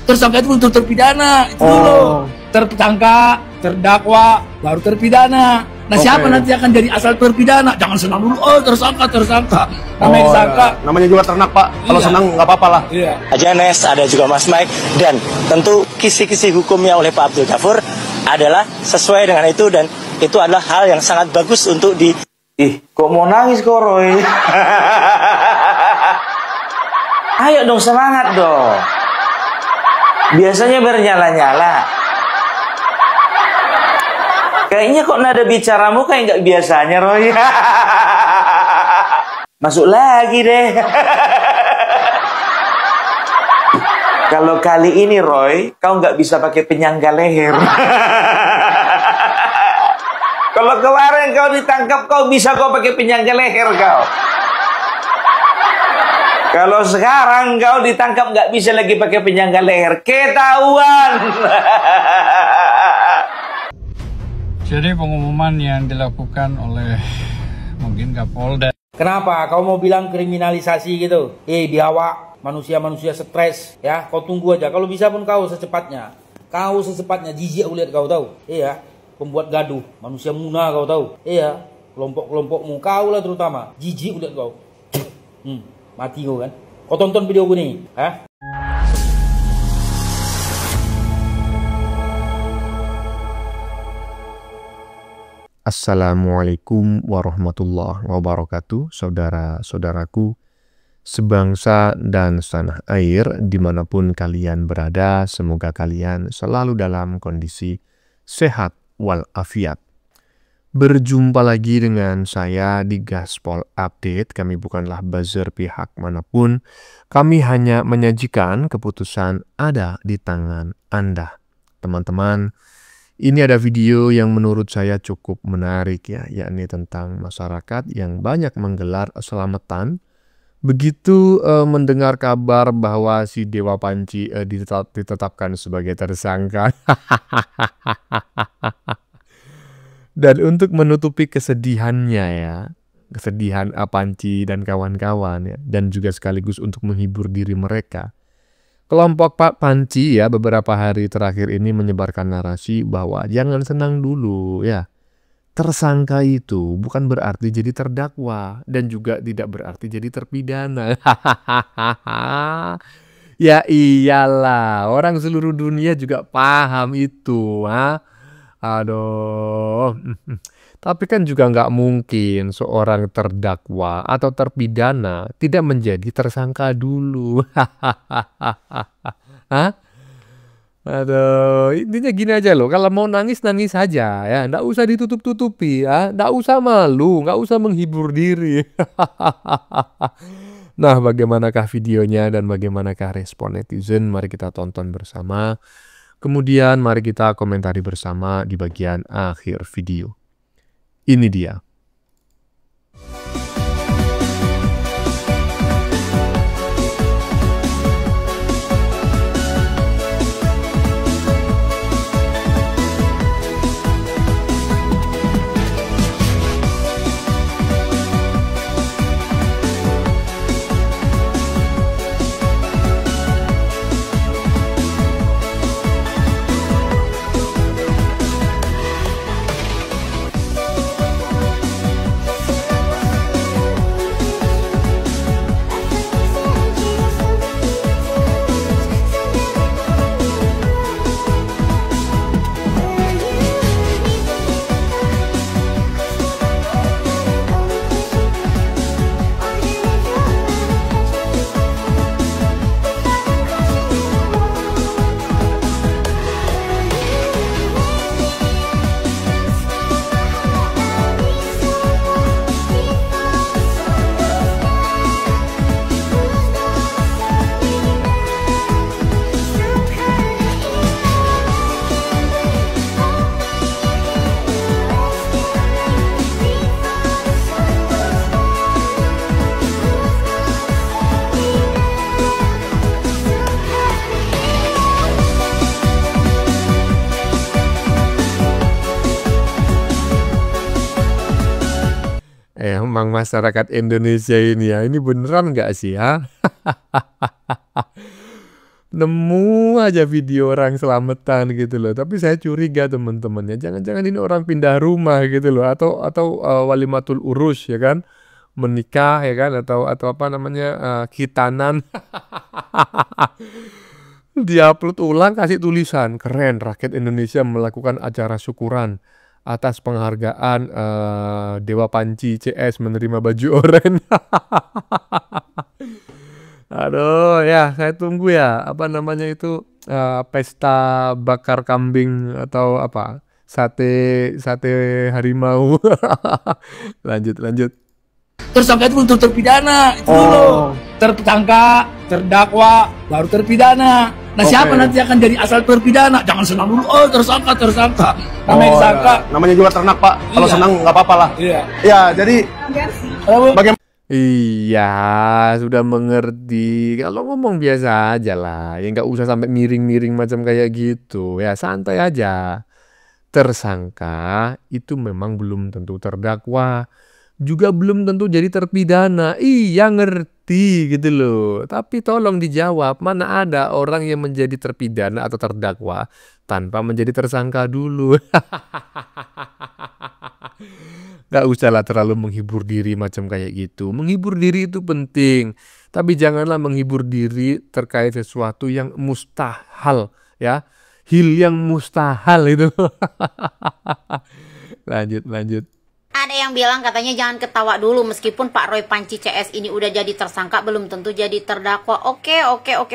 tersangka itu untuk terpidana itu dulu. Tersangka, terdakwa, baru terpidana. Nah siapa nanti akan jadi asal terpidana? Jangan senang dulu, oh tersangka. Namanya disangka. Namanya juga ternak Pak, kalau senang nggak apa-apa lah. Iya. Ajanes, ada juga Mas Mike, dan tentu kisi-kisi hukumnya oleh Pak Abdul Ghafur adalah sesuai dengan itu, dan itu adalah hal yang sangat bagus untuk di... Ih, kok mau nangis kok Roy? Ayo dong, semangat dong. Biasanya bernyala-nyala. Kayaknya kok nada bicaramu kayak nggak biasanya, Roy. Masuk lagi deh. Kalau kali ini, Roy, kau nggak bisa pakai penyangga leher. Kalau kemarin kau ditangkap, kau bisa kau pakai penyangga leher kau. Kalau sekarang kau ditangkap nggak bisa lagi pakai penyangga leher, ketahuan. Jadi pengumuman yang dilakukan oleh mungkin Kapolda. Kenapa kau mau bilang kriminalisasi gitu? Biawak, manusia stres, ya. Kau tunggu aja. Kalau bisa pun kau secepatnya. Jijik aku lihat kau tahu. Iya, pembuat gaduh, manusia muna kau tahu. Iya, kelompokmu kau lah terutama. Jijik aku lihat kau. Mati kau kan. Kau tonton video gue nih, ha? Assalamualaikum warahmatullahi wabarakatuh, saudara-saudaraku sebangsa dan setanah air dimanapun kalian berada. Semoga kalian selalu dalam kondisi sehat walafiat. Berjumpa lagi dengan saya di Gaspol Update. Kami bukanlah buzzer pihak manapun. Kami hanya menyajikan keputusan ada di tangan Anda, teman-teman. Ini ada video yang menurut saya cukup menarik ya, yakni tentang masyarakat yang banyak menggelar selamatan begitu mendengar kabar bahwa si Dewa Panci ditetapkan sebagai tersangka. Dan untuk menutupi kesedihannya ya, kesedihan Panci dan kawan-kawan ya, dan juga sekaligus untuk menghibur diri mereka, kelompok Pak Panci ya beberapa hari terakhir ini menyebarkan narasi bahwa jangan senang dulu ya. Tersangka itu bukan berarti jadi terdakwa dan juga tidak berarti jadi terpidana. Ya iyalah, orang seluruh dunia juga paham itu. Aduh. Tapi kan juga nggak mungkin seorang terdakwa atau terpidana tidak menjadi tersangka dulu. Hah? Aduh, intinya gini aja loh. Kalau mau nangis, nangis saja ya. Nggak usah ditutup-tutupi ya. Nggak usah malu, nggak usah menghibur diri. Nah, bagaimanakah videonya dan bagaimanakah respon netizen? Mari kita tonton bersama. Kemudian mari kita komentari bersama di bagian akhir video. Ini dia. Emang masyarakat Indonesia ini ya, ini beneran nggak sih ya? Nemu aja video orang selamatan gitu loh. Tapi saya curiga teman-temannya, jangan-jangan ini orang pindah rumah gitu loh, atau walimatul urus ya kan, menikah ya kan, atau apa namanya, khitanan. Diupload ulang, kasih tulisan, keren, rakyat Indonesia melakukan acara syukuran atas penghargaan Dewa Panci CS menerima baju oranye. Aduh ya, saya tunggu ya, apa namanya itu, pesta bakar kambing atau apa, sate harimau. Lanjut. Tersangka itu untuk terpidana, itu dulu. Tersangka, terdakwa, baru terpidana. Nah, siapa nanti akan jadi asal terpidana? Jangan senang dulu, oh tersangka. Namanya disangka. Namanya juga ternak, Pak. Kalau Iya. senang nggak apa-apa lah. Iya. Ya, jadi bagaimana? Iya, sudah mengerti. Kalau ngomong biasa aja lah, ya nggak usah sampai miring-miring macam kayak gitu. Ya santai aja. Tersangka itu memang belum tentu terdakwa, juga belum tentu jadi terpidana. Iya ngerti gitu loh. Tapi tolong dijawab, mana ada orang yang menjadi terpidana atau terdakwa tanpa menjadi tersangka dulu. Gak usah lah terlalu menghibur diri macam kayak gitu. Menghibur diri itu penting, tapi janganlah menghibur diri terkait sesuatu yang mustahil ya. Hil yang mustahil itu. Lanjut. Ada yang bilang katanya jangan ketawa dulu, meskipun Pak Roy Panci CS ini udah jadi tersangka belum tentu jadi terdakwa. Oke,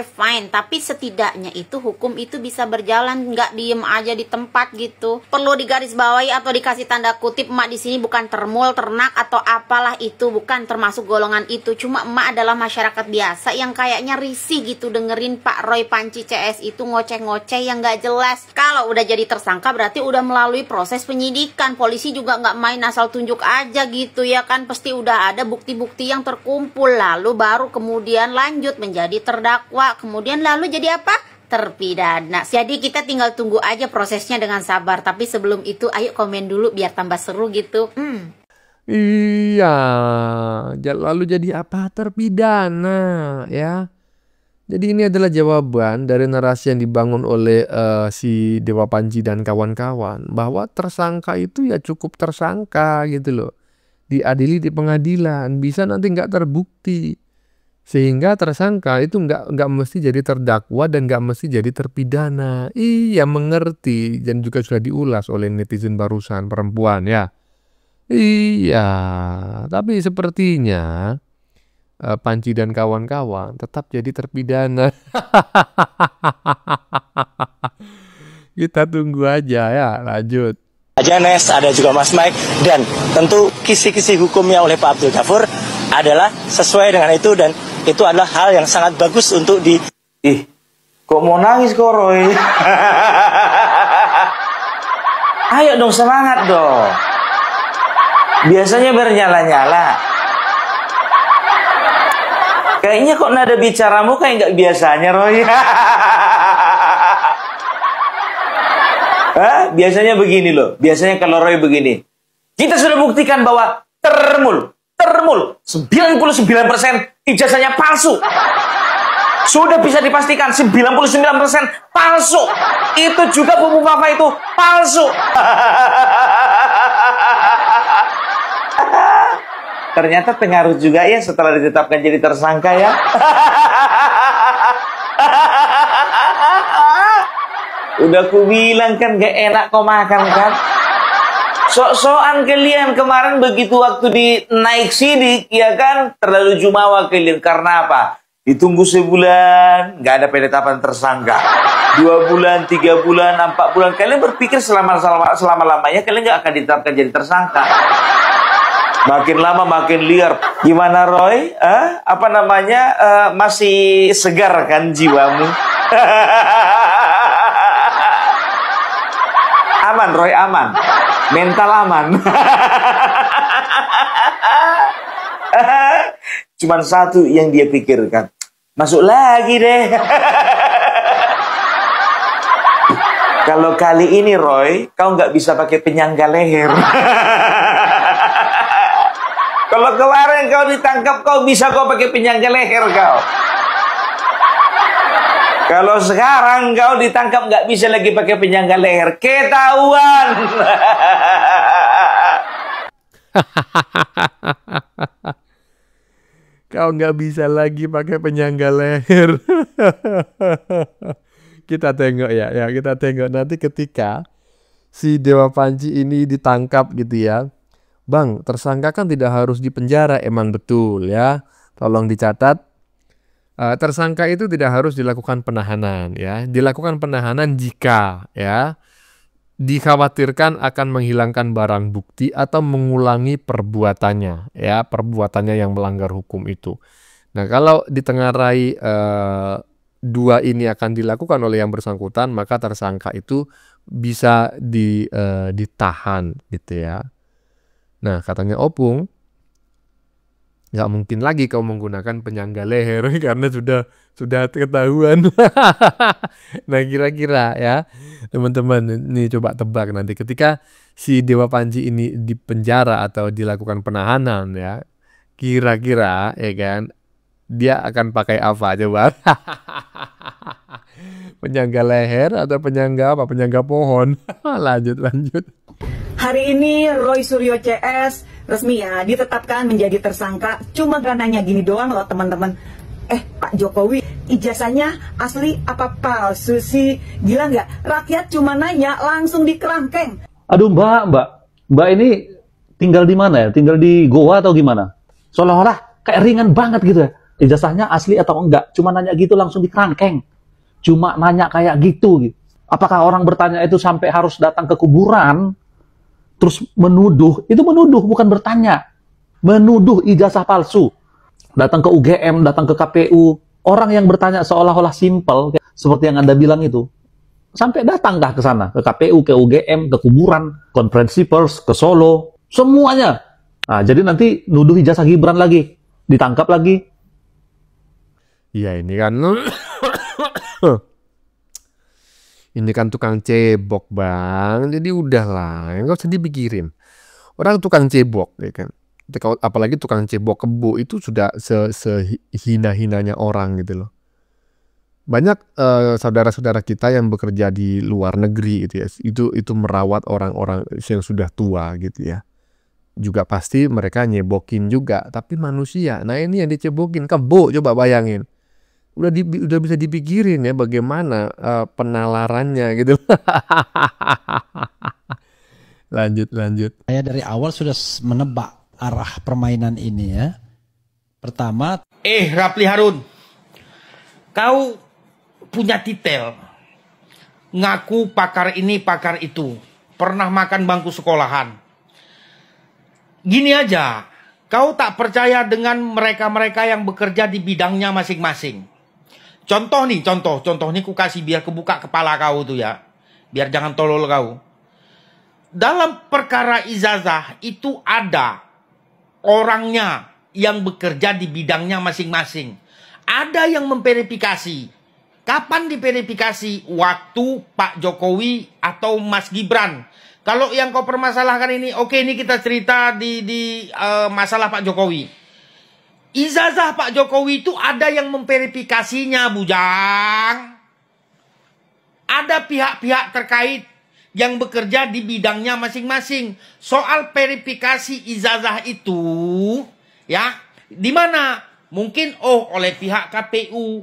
fine. Tapi setidaknya itu hukum itu bisa berjalan, nggak diem aja di tempat gitu. Perlu digarisbawahi atau dikasih tanda kutip, emak di sini bukan termul, ternak atau apalah itu, bukan termasuk golongan itu. Cuma emak adalah masyarakat biasa yang kayaknya risih gitu dengerin Pak Roy Panci CS itu ngoceh-ngoceh yang nggak jelas. Kalau udah jadi tersangka berarti udah melalui proses penyidikan. Polisi juga nggak main asal tunjuk aja gitu ya kan, pasti udah ada bukti-bukti yang terkumpul, lalu baru kemudian lanjut menjadi terdakwa, kemudian lalu jadi apa? Terpidana. Jadi kita tinggal tunggu aja prosesnya dengan sabar. Tapi sebelum itu ayo komen dulu biar tambah seru gitu. Iya, lalu jadi apa? Terpidana ya. Jadi ini adalah jawaban dari narasi yang dibangun oleh si Dewa Panji dan kawan-kawan, bahwa tersangka itu ya cukup tersangka gitu loh, diadili di pengadilan, bisa nanti nggak terbukti, sehingga tersangka itu nggak mesti jadi terdakwa dan nggak mesti jadi terpidana. Iya mengerti, dan juga sudah diulas oleh netizen barusan, perempuan ya. Iya, tapi sepertinya Panci dan kawan-kawan tetap jadi terpidana. Kita tunggu aja ya, lanjut. Janes, ada juga Mas Mike, dan tentu kisi-kisi hukumnya oleh Pak Abdul Ghafur adalah sesuai dengan itu, dan itu adalah hal yang sangat bagus untuk di... Kok mau nangis kok, Roy? Ayo dong, semangat dong. Biasanya bernyala-nyala. Kayaknya kok nada bicaramu kayak nggak biasanya, Roy. Biasanya begini loh. Biasanya kalau Roy begini. Kita sudah buktikan bahwa termul 99% ijazahnya palsu. Sudah bisa dipastikan 99% palsu. Itu juga buku papa itu palsu. Ternyata pengaruh juga ya setelah ditetapkan jadi tersangka ya. Udah ku bilang kan gak enak kau makan kan. Sok-sokan kalian kemarin begitu waktu di naik sidik ya kan, terlalu jumawa kalian. Karena apa? Ditunggu sebulan gak ada penetapan tersangka, 2 bulan, 3 bulan, 4 bulan. Kalian berpikir selama-lamanya kalian gak akan ditetapkan jadi tersangka. Makin lama makin liar. Gimana Roy? Apa namanya? Masih segar kan jiwamu? Aman Roy, aman. Mental aman. Cuman satu yang dia pikirkan. Masuk lagi deh. Kalau kali ini Roy, kau nggak bisa pakai penyangga leher. Kalau kemarin kau ditangkap, kau bisa kau pakai penyangga leher kau. Kalau sekarang kau ditangkap nggak bisa lagi pakai penyangga leher, ketahuan. Kau nggak bisa lagi pakai penyangga leher. Kita tengok ya, kita tengok nanti ketika si Dewa Panji ini ditangkap gitu ya. Bang, tersangka kan tidak harus dipenjara, emang betul ya. Tolong dicatat, tersangka itu tidak harus dilakukan penahanan ya. Dilakukan penahanan jika ya dikhawatirkan akan menghilangkan barang bukti atau mengulangi perbuatannya ya, perbuatannya yang melanggar hukum itu. Nah, kalau ditengarai dua ini akan dilakukan oleh yang bersangkutan, maka tersangka itu bisa ditahan gitu ya. Nah, katanya Opung, nggak mungkin lagi kau menggunakan penyangga leher karena sudah ketahuan. Nah, kira-kira ya teman-teman, ini coba tebak nanti ketika si Dewa Panji ini dipenjara atau dilakukan penahanan ya, kira-kira ya kan dia akan pakai apa coba? Penyangga leher atau penyangga apa? Penyangga pohon. Lanjut. Hari ini Roy Suryo CS resmi ya ditetapkan menjadi tersangka. Cuma gak nanya gini doang loh teman-teman. Pak Jokowi ijazahnya asli apa palsu sih? Gila nggak? Rakyat cuma nanya langsung dikerangkeng. Aduh Mbak ini tinggal di mana ya? Tinggal di Goa atau gimana? Seolah-olah kayak ringan banget gitu ya. Ijazahnya asli atau enggak? Cuma nanya gitu langsung dikerangkeng. Cuma nanya kayak gitu. Apakah orang bertanya itu sampai harus datang ke kuburan? Terus menuduh, itu menuduh bukan bertanya. Menuduh ijazah palsu. Datang ke UGM, datang ke KPU. Orang yang bertanya seolah-olah simpel, seperti yang Anda bilang itu. Sampai datangkah ke sana? Ke KPU, ke UGM, ke kuburan, konferensi pers, ke Solo. Semuanya. Nah, jadi nanti nuduh ijazah Gibran lagi. Ditangkap lagi. Ya ini kan ini kan tukang cebok bang, jadi udahlah, nggak usah dipikirin. Orang tukang cebok, ya kan. Apalagi tukang cebok kebo itu sudah sehina-hinanya orang gitu loh. Banyak saudara-saudara kita yang bekerja di luar negeri gitu ya, itu merawat orang-orang yang sudah tua gitu ya. Juga pasti mereka nyebokin juga, tapi manusia. Nah ini yang dicebokin kebo, coba bayangin. Udah bisa dipikirin ya bagaimana penalarannya gitu. Lanjut. Saya dari awal sudah menebak arah permainan ini ya. Pertama, Rapli Harun, kau punya titel, ngaku pakar ini pakar itu, pernah makan bangku sekolahan. Gini aja, kau tak percaya dengan mereka-mereka yang bekerja di bidangnya masing-masing. Contoh nih ku kasih biar kebuka kepala kau tuh ya. Biar jangan tolol kau. Dalam perkara ijazah itu ada orangnya yang bekerja di bidangnya masing-masing. Ada yang memverifikasi. Kapan diverifikasi? Waktu Pak Jokowi atau Mas Gibran. Kalau yang kau permasalahkan ini, oke, ini kita cerita di masalah Pak Jokowi. Ijazah Pak Jokowi itu ada yang memverifikasinya, Bujang. Ada pihak-pihak terkait yang bekerja di bidangnya masing-masing. Soal verifikasi ijazah itu, ya, di mana? Mungkin oleh pihak KPU.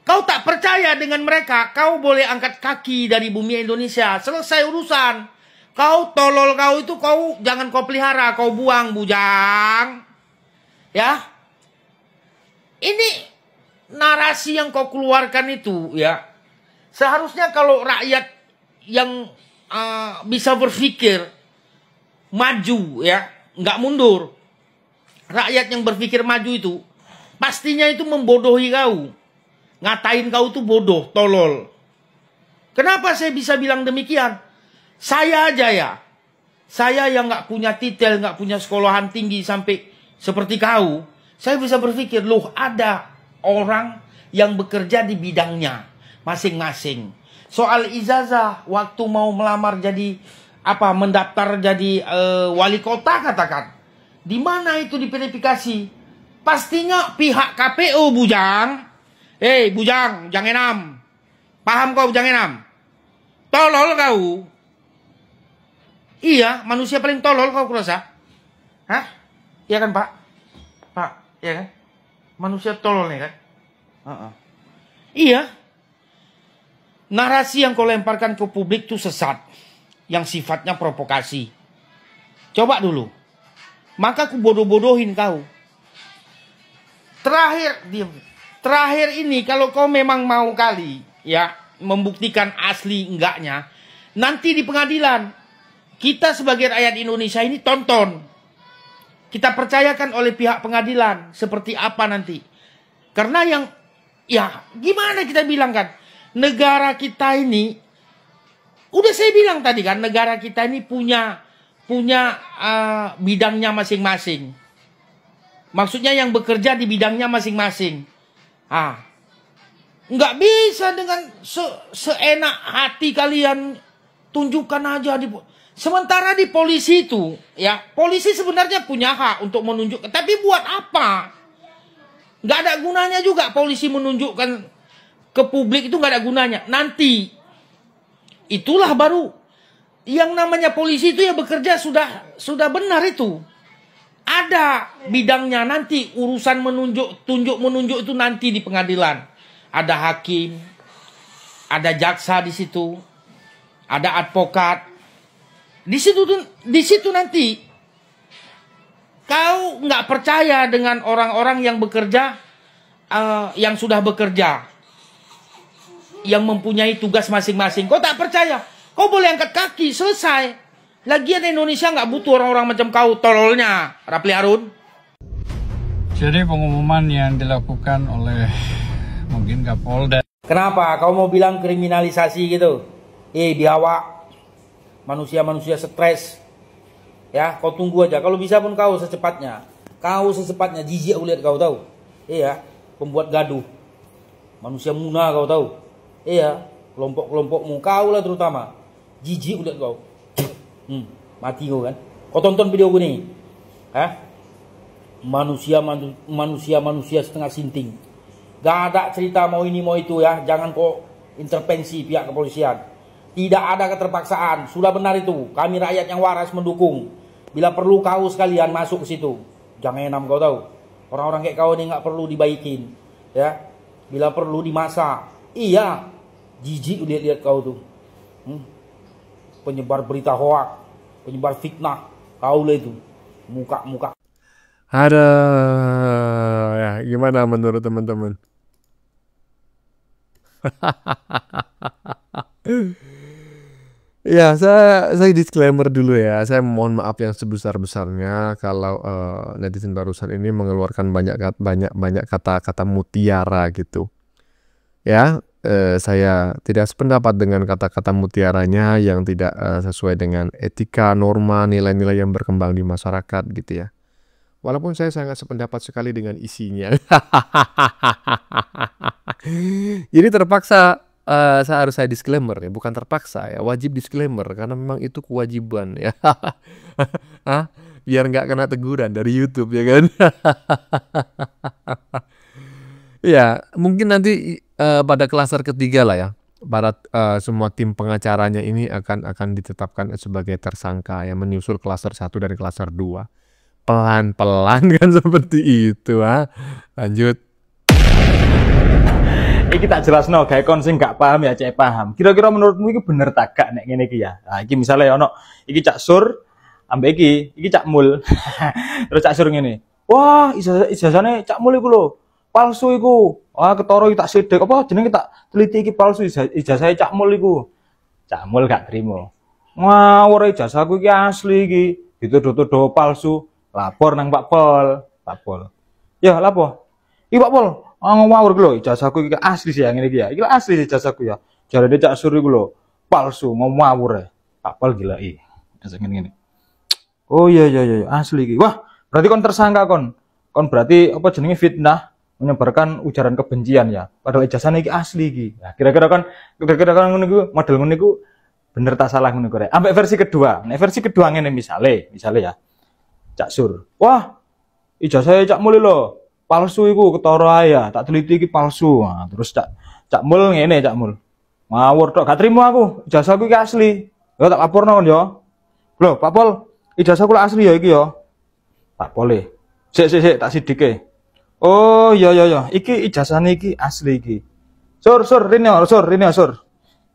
Kau tak percaya dengan mereka, kau boleh angkat kaki dari bumi Indonesia. Selesai urusan. Kau tolol kau itu jangan kau pelihara, kau buang, Bujang. Ya. Ini narasi yang kau keluarkan itu ya. Seharusnya kalau rakyat yang bisa berpikir maju ya, nggak mundur. Rakyat yang berpikir maju itu pastinya itu membodohi kau. Ngatain kau itu bodoh, tolol. Kenapa saya bisa bilang demikian? Saya aja ya. Saya yang nggak punya titel, nggak punya sekolahan tinggi sampai seperti kau. Saya bisa berpikir, loh ada orang yang bekerja di bidangnya masing-masing. Soal ijazah, waktu mau melamar jadi mendaftar jadi wali kota katakan. Di mana itu diverifikasi? Pastinya pihak KPU, Bujang. Bujang, Bujang Enam. Paham kau Bujang Enam? Tolol kau. Iya, manusia paling tolol kau kurasa. Hah? Iya kan Pak? Pak, iya kan? Manusia tolol nih kan? Iya. Narasi yang kau lemparkan ke publik itu sesat. Yang sifatnya provokasi. Coba dulu. Maka aku bodoh-bodohin kau. Terakhir ini kalau kau memang mau kali ya membuktikan asli enggaknya, nanti di pengadilan kita sebagai rakyat Indonesia ini tonton. Kita percayakan oleh pihak pengadilan seperti apa nanti. Karena yang ya gimana kita bilang kan, negara kita ini udah saya bilang tadi kan, negara kita ini punya bidangnya masing-masing. Maksudnya yang bekerja di bidangnya masing-masing. Nggak bisa dengan seenak hati kalian tunjukkan aja sementara di polisi itu ya, polisi sebenarnya punya hak untuk menunjukkan, tapi buat apa? Nggak ada gunanya juga polisi menunjukkan ke publik, itu nggak ada gunanya. Nanti itulah baru yang namanya polisi itu ya bekerja sudah benar itu. Ada bidangnya, nanti urusan menunjuk itu nanti di pengadilan. Ada hakim, ada jaksa di situ, ada advokat. Di situ nanti kau nggak percaya dengan orang-orang yang bekerja, yang sudah bekerja, yang mempunyai tugas masing-masing. Kau tak percaya, kau boleh angkat kaki, selesai. Lagian Indonesia nggak butuh orang-orang macam kau, tololnya, Rapli Harun. Jadi pengumuman yang dilakukan oleh mungkin Kapolda. Kenapa kau mau bilang kriminalisasi gitu? Biawak, manusia-manusia stres. Ya, kau tunggu aja. Kalau bisa pun kau secepatnya. Jijik aku lihat kau tahu. Iya, pembuat gaduh. Manusia muna kau tahu. Iya, kelompok-kelompokmu, kau lah terutama. Jijik aku lihat kau. Mati kau kan. Kau tonton video gue nih. Manusia setengah sinting. Gak ada cerita mau ini mau itu ya. Jangan kau intervensi pihak kepolisian. Tidak ada keterpaksaan. Sudah benar itu. Kami rakyat yang waras mendukung. Bila perlu kau sekalian masuk ke situ. Jangan enam kau tahu. Orang-orang kayak kau ini nggak perlu dibaikin. Ya. Bila perlu dimasak. Iya. Jijik lihat kau tuh. Penyebar berita hoak. Penyebar fitnah. Kau lah itu. Muka-muka. Ada ya, gimana menurut teman-teman? Ya, saya disclaimer dulu ya. Saya mohon maaf yang sebesar-besarnya kalau netizen barusan ini mengeluarkan banyak kata-kata mutiara gitu. Ya, saya tidak sependapat dengan kata-kata mutiaranya yang tidak sesuai dengan etika, norma, nilai-nilai yang berkembang di masyarakat gitu ya. Walaupun saya sangat sependapat sekali dengan isinya. Jadi terpaksa saya disclaimer ya, bukan terpaksa ya, wajib disclaimer karena memang itu kewajiban ya. Biar nggak kena teguran dari YouTube ya kan. Ya, mungkin nanti pada klaster ketiga lah ya, para semua tim pengacaranya ini akan ditetapkan sebagai tersangka ya, menyusul klaster 1 dari klaster 2. Pelan-pelan kan seperti itu. Lanjut. Iki tak jelasno gawe kon sing gak paham ya cek paham. Kira-kira menurutmu iki bener tak gak nek ngene iki ya? Nah, iki misale ono iki Cak Sur ambek iki Cak Mul. Terus Cak Sur ngene. Wah, ijazahane Cak Mul iku lho. Palsu iku. Wah, ketara iki tak sedek apa jenenge tak teliti iki palsu ijazahe Cak Mul iku. Cak Mul gak trimo. Ngawur ijazahku iki asli iki. Dituduh-tuduh palsu. Lapor nang Pak Pol. Pak Pol. Ya, lapor. Iki Pak Pol. Ngawur lho, ijazahku iki asli sih yang ngene iki ya. Iki asli ijazahku ya. Jarane Cak Sur iku lho, palsu, ngawur. Pak Pol gila iki. Ngene. Oh iya asli iki. Wah, berarti kon tersangka kon. Kon berarti apa jenenge fitnah, menyebarkan ujaran kebencian ya. Padahal ijazahnya iki asli iki. Nah, kira-kira ngono iku, model ngono iku bener tak salah ngono kok. Ambek versi kedua. Nek versi kedua ngene misale ya. Cak Sur. Wah, ijazahnya Cak Mul lho. palsu iku ketara ya, tak teliti iki palsu. Nah, terus cak mul ngene cak mul. Ngawur tok, gak trimo aku. Ijazahku iki asli. Ya tak laporno kon ya. Lho, Pak Pol, ijazahku asli ya iki ya. Pak Pol. Sik tak sidike. Oh, iya. Iki ijazahane iki asli iki. Sur, rene sur.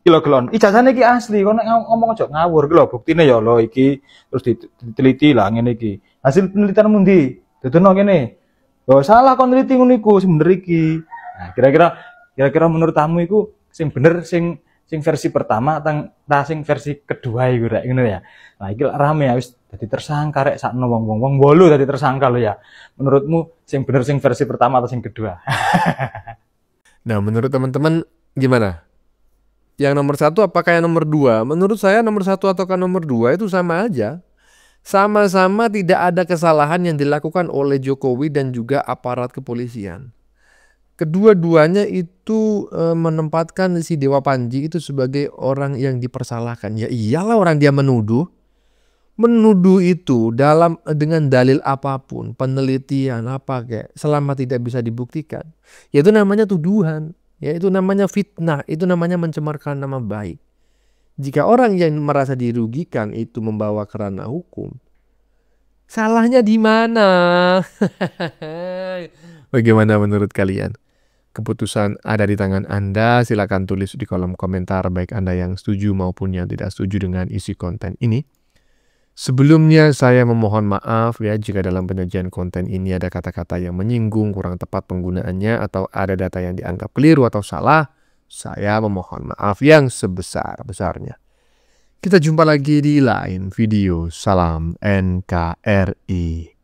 Iki lho gelon. Ijazahane iki asli. Kok nek ngomong aja ngawur iki lho, buktine ya lho iki. Terus diteliti lah ngene iki. Hasil penelitianmu ndi? Dudono kene. Lho salah kon neliti ngono iku, sing bener iki. Nah, kira-kira menurut kamu iku sing bener sing versi pertama ta sing versi kedua iku rek ngono ya. Nah, iki rame wis dadi tersangka rek sakno wong 8 dadi tersangka lho ya. Menurutmu sing bener sing versi pertama atau sing kedua? Nah, menurut teman-teman gimana? Yang nomor 1 apakah yang nomor 2? Menurut saya nomor 1 ataukah nomor 2 itu sama aja. Sama-sama tidak ada kesalahan yang dilakukan oleh Jokowi dan juga aparat kepolisian. Kedua-duanya itu menempatkan si Dewa Panji itu sebagai orang yang dipersalahkan. Ya iyalah, orang dia menuduh. Menuduh itu dengan dalil apapun, penelitian apa kayak, selama tidak bisa dibuktikan, ya itu namanya tuduhan, ya itu namanya fitnah, itu namanya mencemarkan nama baik. Jika orang yang merasa dirugikan itu membawa ke ranah hukum, salahnya di mana? Bagaimana menurut kalian? Keputusan ada di tangan Anda. Silakan tulis di kolom komentar baik Anda yang setuju maupun yang tidak setuju dengan isi konten ini. Sebelumnya saya memohon maaf ya jika dalam penyajian konten ini ada kata-kata yang menyinggung, kurang tepat penggunaannya, atau ada data yang dianggap keliru atau salah. Saya memohon maaf yang sebesar-besarnya. Kita jumpa lagi di lain video. Salam NKRI.